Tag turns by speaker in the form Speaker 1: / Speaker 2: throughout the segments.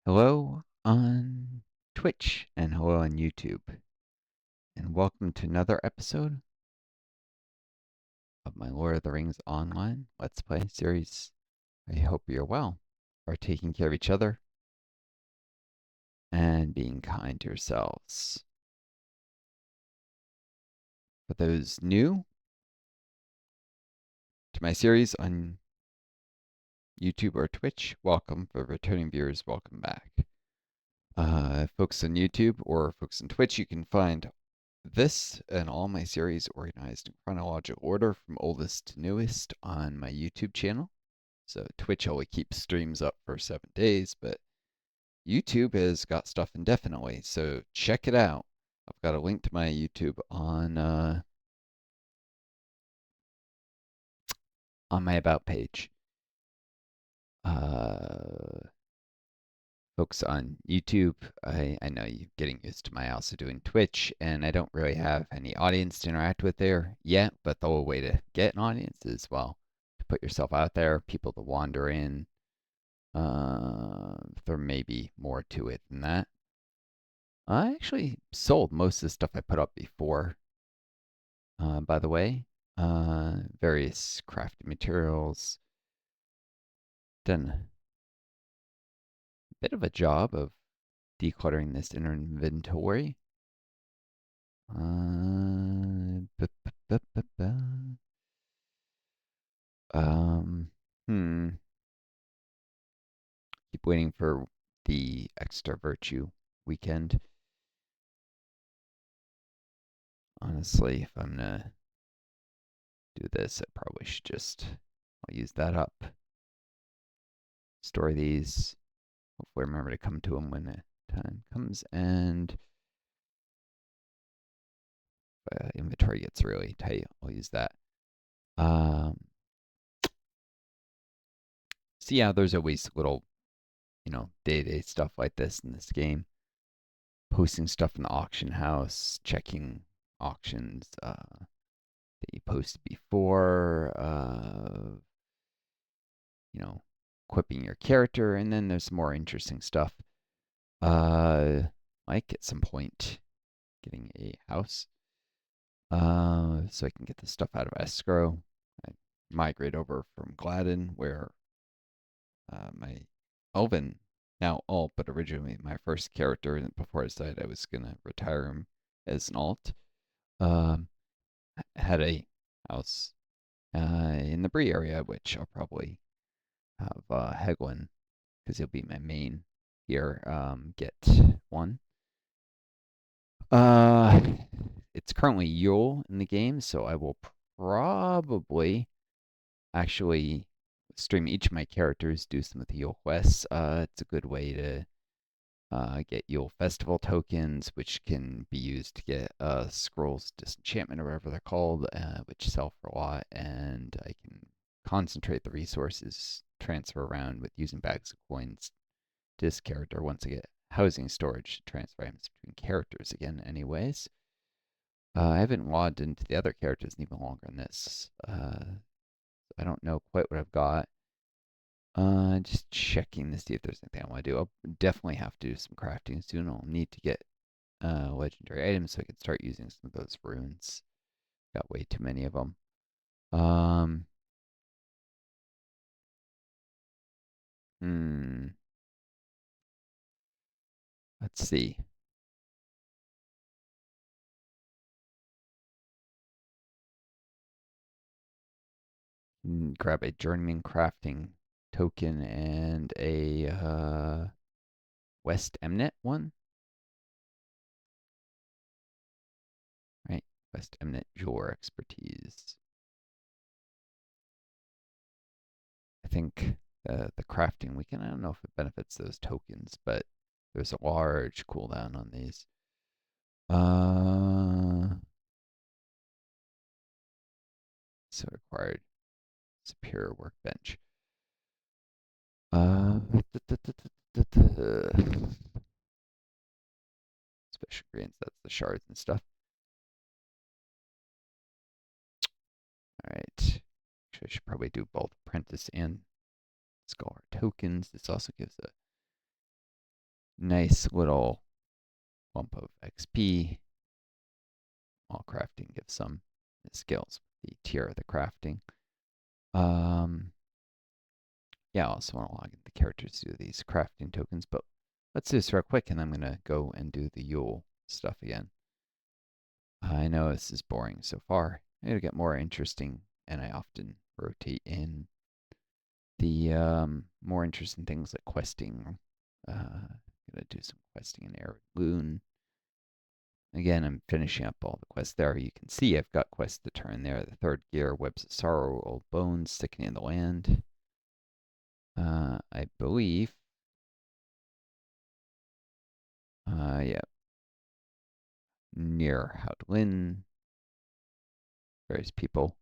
Speaker 1: Hello on Twitch and hello on YouTube, and welcome to another episode of my Lord of the Rings Online Let's Play series. I hope you're well, are taking care of each other, and being kind to yourselves. For those new to my series on YouTube or Twitch, welcome. For returning viewers, welcome back. Folks on YouTube or folks on Twitch, you can find this and all my series organized in chronological order from oldest to newest on my YouTube channel. So Twitch only keeps streams up for 7 days, but YouTube has got stuff indefinitely. So check it out. I've got a link to my YouTube on my about page. Folks on YouTube, I know you're getting used to my also doing Twitch, and I don't really have any audience to interact with there yet, but the whole way to get an audience is, well, to put yourself out there, people to wander in. There may be more to it than that. I actually sold most of the stuff I put up before, by the way. Various crafting materials. Done a bit of a job of decluttering this inventory. Uh, Um, hmm. Keep waiting for the extra virtue weekend. Honestly, if I'm gonna do this, I probably should I'll use that up. Store these. Hopefully remember to come to them when the time comes, and inventory gets really tight, I'll use that. Um, so yeah, there's always little, day-to-day stuff like this in this game. Posting stuff in the auction house, checking auctions that you posted before, equipping your character, and then there's more interesting stuff. Like at some point, getting a house, so I can get the stuff out of escrow. I migrate over from Gladden, where my Elven, now alt, but originally my first character, and before I decided I was gonna retire him as an alt, um, had a house in the Bree area, which I'll probably have Heglin, because he'll be my main here, get one. Uh, it's currently Yule in the game, so I will probably actually stream each of my characters, do some of the Yule quests. It's a good way to get Yule Festival tokens, which can be used to get Scrolls Disenchantment or whatever they're called, which sell for a lot, and I can concentrate the resources, transfer around with using bags of coins to this character once I get housing storage to transfer items between characters again, anyways. I haven't logged into the other characters even longer than this. I don't know quite what I've got. Just checking to see if there's anything I want to do. I'll definitely have to do some crafting soon. I'll need to get legendary items so I can start using some of those runes. Got way too many of them. Um, hmm. Let's see. Grab a journeyman crafting token and a West Emnet one. Right? West Emnet jeweler expertise. I think the crafting weekend, I don't know if it benefits those tokens, but there's a large cooldown on these. So required superior workbench. Special ingredients, that's the shards and stuff. Alright. Actually, I should probably do both apprentice and scholar tokens. This also gives a nice little bump of XP. While crafting gives some skills. The tier of the crafting. Um, yeah, I also want to log in the characters to do these crafting tokens, but let's do this real quick, and I'm gonna go and do the Yule stuff again. I know this is boring so far. It'll get more interesting, and I often rotate in the more interesting things like questing. Gonna do some questing in Arid Loon. Again, I'm finishing up all the quests there. You can see I've got quests to turn there. The third gear, Webs of Sorrow, Old Bones, Sticking in the Land. I believe. Yeah. Near Howdlin. Various people.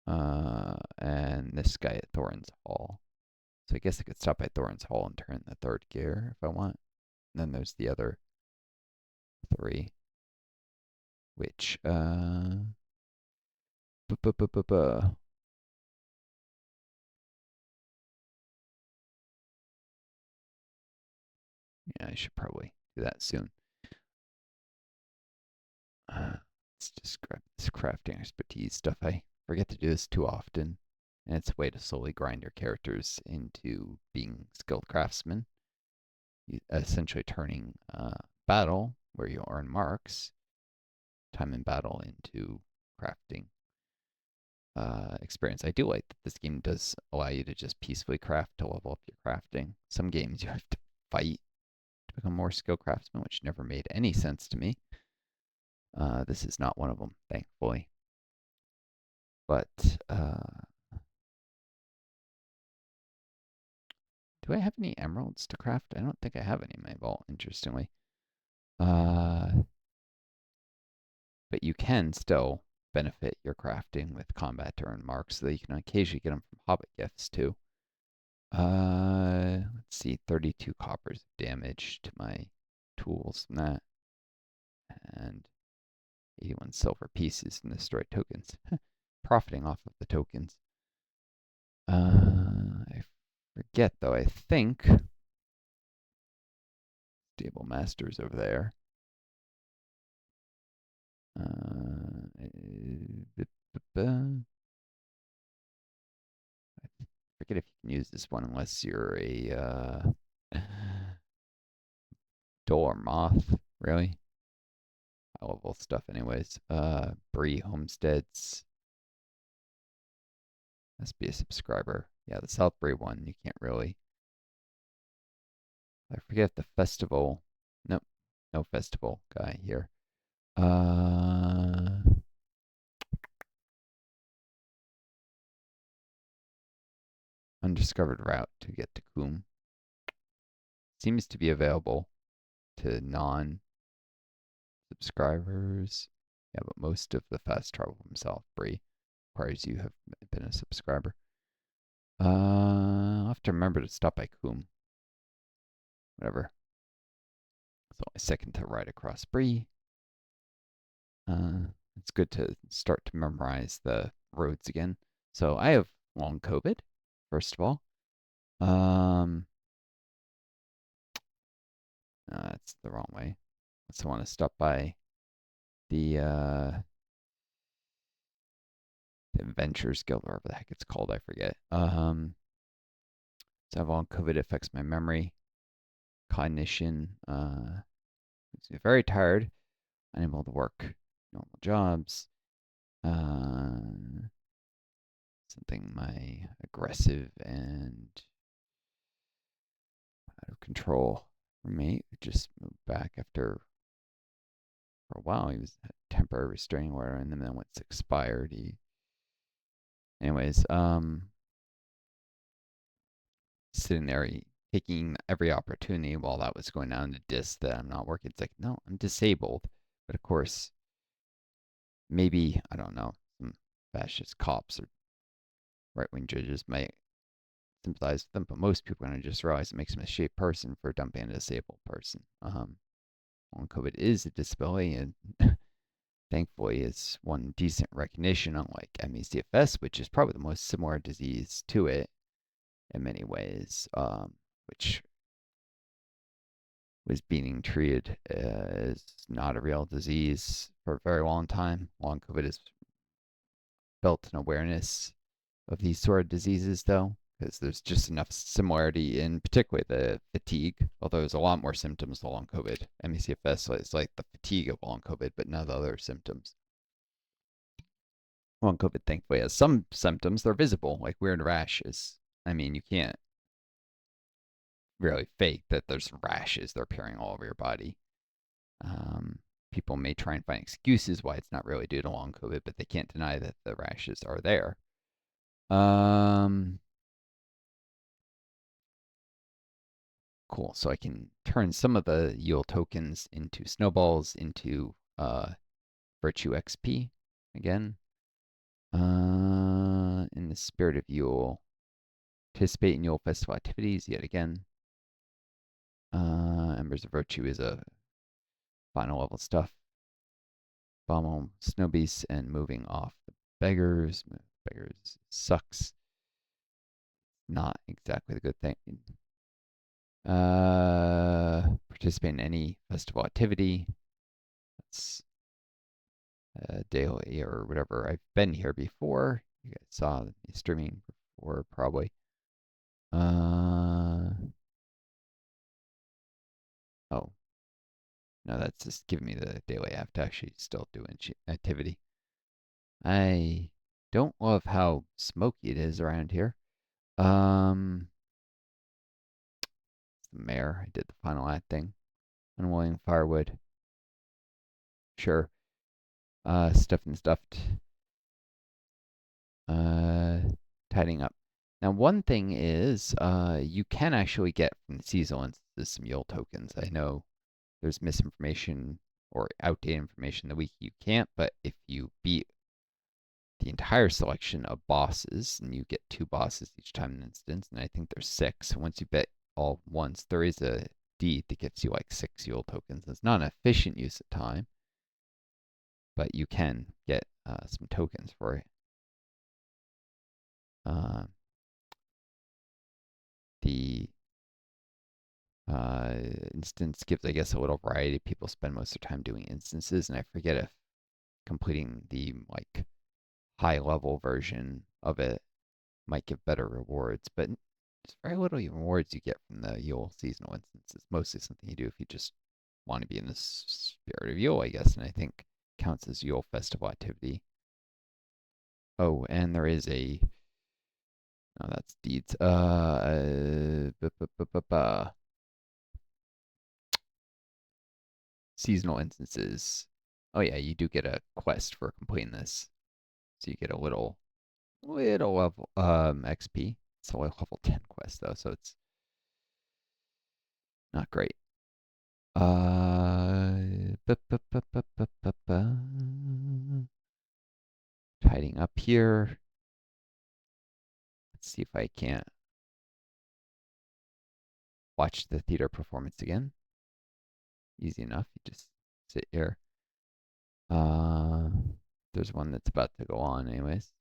Speaker 1: And this guy at Thorin's Hall. So I guess I could stop by Thorin's Hall and turn the third gear if I want. And then there's the other three, which yeah, I should probably do that soon. Let's just grab this crafting expertise stuff. I forget to do this too often, and it's a way to slowly grind your characters into being skilled craftsmen. Essentially turning battle, where you earn marks, time in battle into crafting experience. I do like that this game does allow you to just peacefully craft to level up your crafting. Some games you have to fight to become more skilled craftsmen, which never made any sense to me. This is not one of them, thankfully. But do I have any emeralds to craft? I don't think I have any in my vault, interestingly. But you can still benefit your crafting with combat to earn marks, so that you can occasionally get them from hobbit gifts too. Let's see, 32 coppers of damage to my tools from that, and 81 silver pieces from the destroyed tokens. Profiting off of the tokens. I forget though. I think Stable Master's over there. I forget if you can use this one unless you're a Dole or Moth, really. High level stuff, anyways. Bree Homesteads. Must be a subscriber. Yeah, the South Bree one, you can't really. I forget the festival. Nope, no festival guy here. Undiscovered route to get to Coombe. Seems to be available to non-subscribers. Yeah, but most of the fast travel from South Bree requires you have been a subscriber. I'll have to remember to stop by Coombe. Whatever. It's only second to ride across Bree. It's good to start to memorize the roads again. So I have long COVID, first of all. That's the wrong way. So I want to stop by the Adventures Guild, whatever the heck it's called, I forget. So I have long COVID, affects my memory, cognition, makes me very tired, unable to work normal jobs. Something my aggressive and out of control roommate just moved back after for a while. He was a temporary restraining order, and then once it expired, anyways, sitting there taking every opportunity while that was going on to diss that I'm not working. It's like, no, I'm disabled. But of course, maybe, I don't know, some fascist cops or right wing judges might sympathize with them, but most people are going to just realize it makes them a shaped person for dumping a disabled person. Long COVID is a disability, and thankfully it's one decent recognition, unlike ME/CFS, which is probably the most similar disease to it in many ways, which was being treated as not a real disease for a very long time. Long COVID has built an awareness of these sort of diseases, though, because there's just enough similarity in particularly the fatigue, although there's a lot more symptoms to long COVID. ME/CFS is like the fatigue of long COVID, but none of the other symptoms. Long COVID, thankfully, has some symptoms. They're visible, like weird rashes. I mean, you can't really fake that there's rashes. They're appearing all over your body. Um, People may try and find excuses why it's not really due to long COVID, but they can't deny that the rashes are there. Um, cool. So I can turn some of the Yule tokens into snowballs into virtue XP again. In the spirit of Yule, participate in Yule festival activities yet again. Embers of Virtue is a final level stuff. Bomb home snow beasts and moving off the beggars. Beggars sucks. Not exactly the good thing. Participate in any festival activity. That's daily or whatever. I've been here before. You guys saw me streaming before, probably. Oh, no, that's just giving me the daily. I have to actually still do activity. I don't love how smoky it is around here. Um, the mayor. I did the final act thing. Unwilling firewood. Sure. Stuffed and stuffed. Uh, Tidying up. Now, one thing is, you can actually get from the seasonal instances some Yule tokens. I know there's misinformation or outdated information the week you can't, but if you beat the entire selection of bosses, and you get 2 bosses each time in an instance, and I think there's 6. So once you bet all once, there is a deed that gets you like 6 Yule tokens. It's not an efficient use of time, but you can get some tokens for it. Uh, the instance gives, I guess, a little variety. People spend most of their time doing instances, and I forget if completing the like high level version of it might give better rewards, but there's very little rewards you get from the Yule seasonal instance. It's mostly something you do if you just want to be in the spirit of Yule, I guess, and I think counts as Yule festival activity. Oh, and there is a oh, that's deeds. Seasonal instances. Oh yeah, you do get a quest for completing this, so you get a little level XP. It's a level 10 quest though, so it's not great. Tidying up here. Let's see if I can't watch the theater performance again. Easy enough. You just sit here. Uh, there's one that's about to go on, anyways.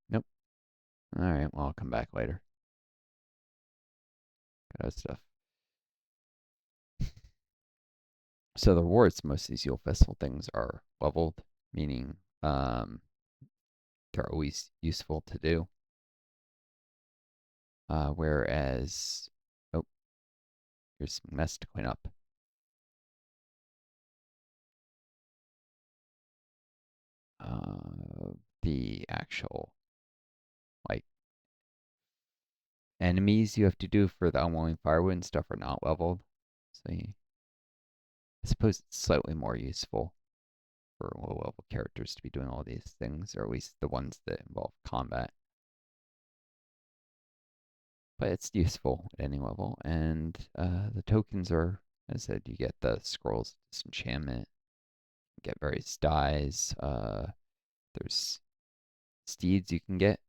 Speaker 1: Nope. All right. Well, I'll come back later. Got other stuff. So the rewards, most of these Yule Festival things are leveled, meaning they're always useful to do. Whereas, oh, here's some mess to clean up. The actual like enemies you have to do for the unwilling firewood and stuff are not leveled. So I suppose it's slightly more useful for low level characters to be doing all these things, or at least the ones that involve combat. But it's useful at any level, and the tokens are, as I said, you get the scrolls disenchantment, get various dyes. There's steeds you can get.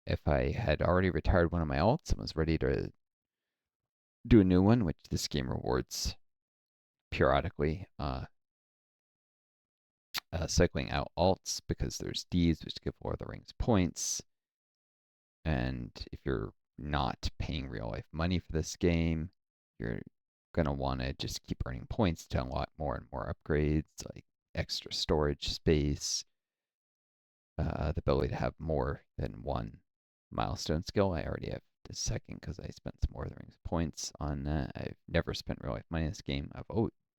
Speaker 1: If I had already retired one of my alts and was ready to do a new one, which this game rewards periodically, cycling out alts because there's deeds which give Lord of the Rings points, and if you're not paying real life money for this game. You're going to want to just keep earning points to unlock more and more upgrades, like extra storage space, the ability to have more than one milestone skill. I already have the second because I spent some more of the Rings points on that. I've never spent real life money in this game. I've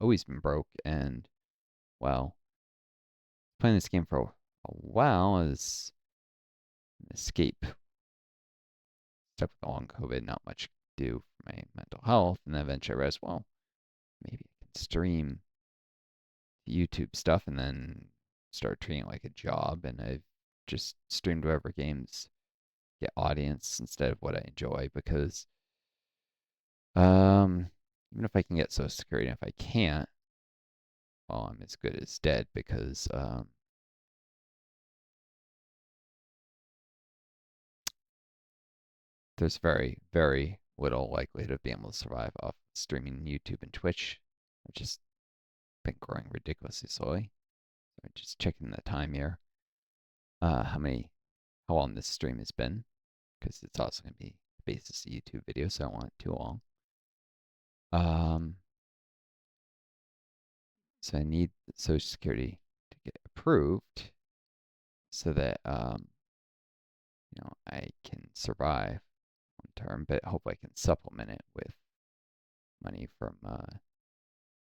Speaker 1: always been broke, and well, playing this game for a while is an escape. Stuck with long COVID, not much to do for my mental health, and then eventually I realized, well, maybe I can stream YouTube stuff and then start treating it like a job, and I've just streamed whatever games get audience instead of what I enjoy because even if I can get Social Security, and if I can't, well, I'm as good as dead because there's very, very little likelihood of being able to survive off streaming YouTube and Twitch. I've just been growing ridiculously slowly. So just checking the time here. How long this stream has been, because it's also going to be the basis of YouTube video, so I don't want it too long. So I need Social Security to get approved so that I can survive long term, but hopefully I can supplement it with money from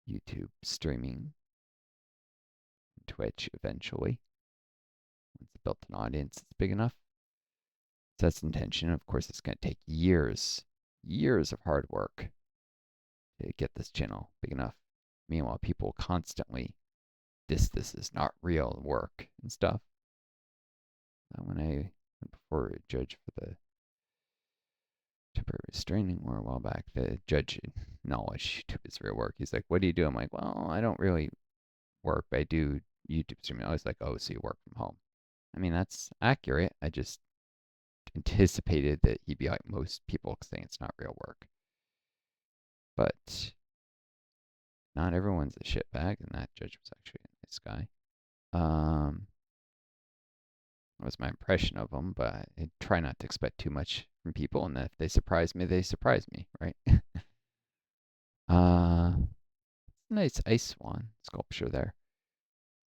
Speaker 1: YouTube streaming and Twitch eventually. Once I built an audience that's big enough. So that's the intention. Of course, it's going to take years of hard work to get this channel big enough. Meanwhile, people constantly this is not real work and stuff. When I went before a judge for the temporary restraining order a while back, the judge acknowledged YouTube is real work. He's like, "What do you do?" I'm like, "Well, I don't really work. I do YouTube streaming." I was like, "Oh, so you work from home?" I mean, that's accurate. I just anticipated that he'd be like most people saying it's not real work. But not everyone's a shitbag, and that judge was actually a nice guy. That was my impression of him, but I try not to expect too much from people, and if they surprise me, they surprise me, right? Nice ice swan sculpture there.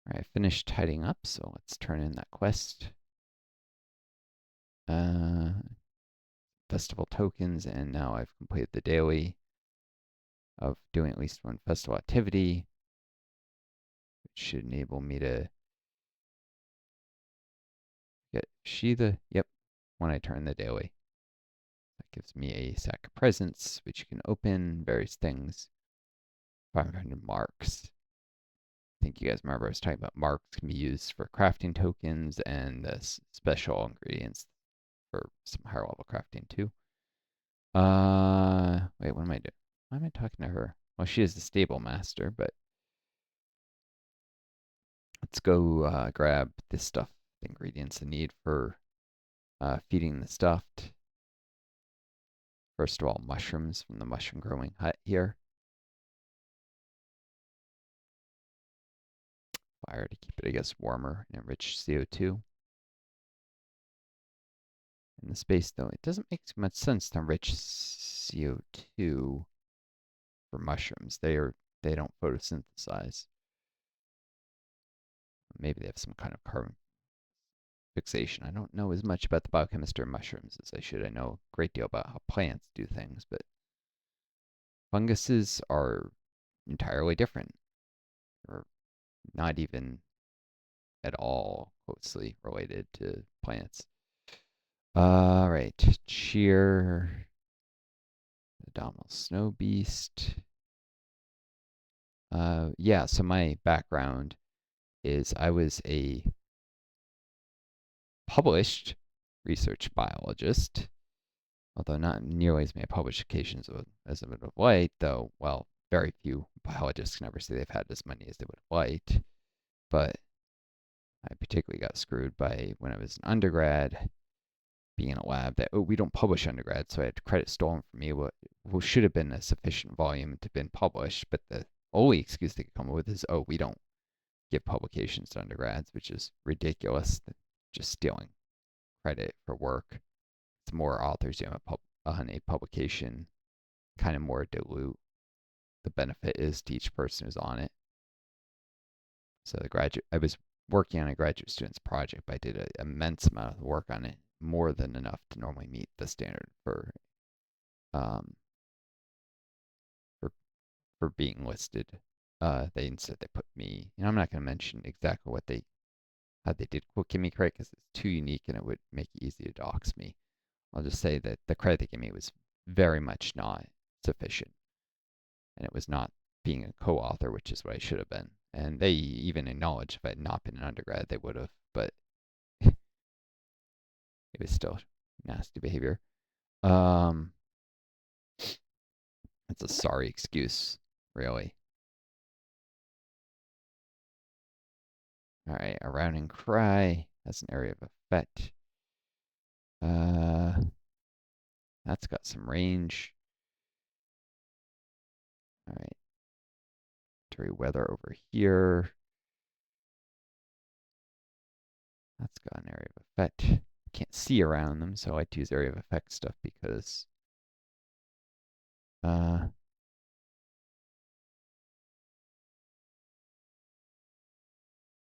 Speaker 1: All right, I finished tidying up, so let's turn in that quest. Festival tokens, and now I've completed the daily of doing at least one festival activity, which should enable me to get yep, when I turn the daily. That gives me a sack of presents, which you can open, various things. 500 marks. I think you guys remember I was talking about marks can be used for crafting tokens and special ingredients for some higher level crafting too. Wait, what am I doing? Why am I talking to her? Well, she is the stable master, but let's go grab this stuff, the ingredients I need for feeding the stuffed. First of all, mushrooms from the mushroom growing hut here. Fire to keep it, I guess, warmer and enrich CO2. In the space, though, it doesn't make much sense to enrich CO2 for mushrooms. They don't photosynthesize. Maybe they have some kind of carbon fixation. I don't know as much about the biochemistry of mushrooms as I should. I know a great deal about how plants do things, but funguses are entirely different, or not even at all closely related to plants. All right, cheer. Abdominal snow beast. Yeah, so my background is I was a published research biologist, although not nearly as many publications as I would have liked, though, well, very few biologists can ever say they've had as many as they would have liked. But I particularly got screwed by when I was an undergrad being in a lab that, oh, we don't publish undergrad, so I had credit stolen from me, what should have been a sufficient volume to have been published, but the only excuse they could come up with is, oh, we don't give publications to undergrads, which is ridiculous. Just stealing credit for work. It's more authors doing on a publication kind of more dilute the benefit is to each person who's on it. So I was working on a graduate student's project, but I did an immense amount of work on it, more than enough to normally meet the standard um, for for being listed. They instead they put me. I'm not going to mention exactly how they did give me credit because it's too unique and it would make it easy to dox me. I'll just say that the credit they gave me was very much not sufficient, and it was not being a co-author, which is what I should have been. And they even acknowledged if I had not been an undergrad, they would have, but it was still nasty behavior. Um, it's a sorry excuse, really. All right, a rounding cry. That's an area of effect. Uh, that's got some range. All right, Terry weather over here. That's got an area of effect. Can't see around them, so I like to use area of effect stuff because uh,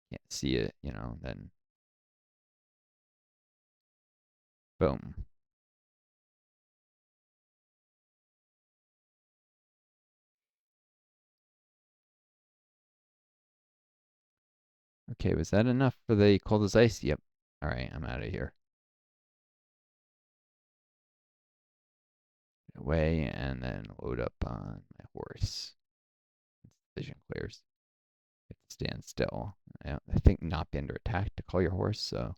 Speaker 1: can't see it, then boom. Okay, was that enough for the cold as ice? Yep. All right, I'm out of here. Away and then load up on my horse. Vision clears. It stands still. I think not be under attack to call your horse, so